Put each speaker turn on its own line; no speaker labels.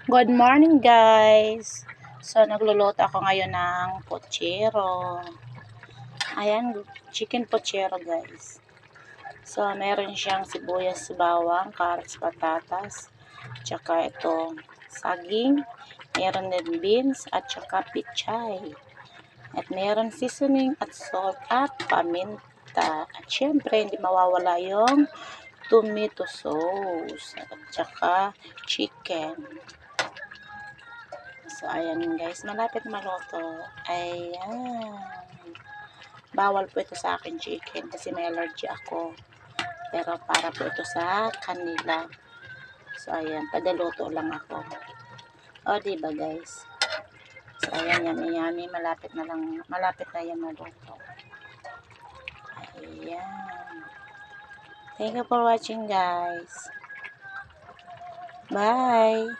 Good morning guys! So nagluluto ako ngayon ng pochero. Ayan, chicken pochero guys. So meron siyang sibuyas, bawang, carrots, patatas, tsaka ito saging, meron din beans at tsaka pichay. At meron seasoning at salt at paminta. At syempre hindi mawawala yung tomato sauce at tsaka chicken. So, ayan guys, malapit maluto. Ayan. Bawal po ito sa akin chicken kasi may allergy ako. Pero para po ito sa kanila. So, ayan, padaluto lang ako. O, diba guys? So, ayan, yummy. Malapit na yan maluto. Ayan. Thank you for watching guys. Bye!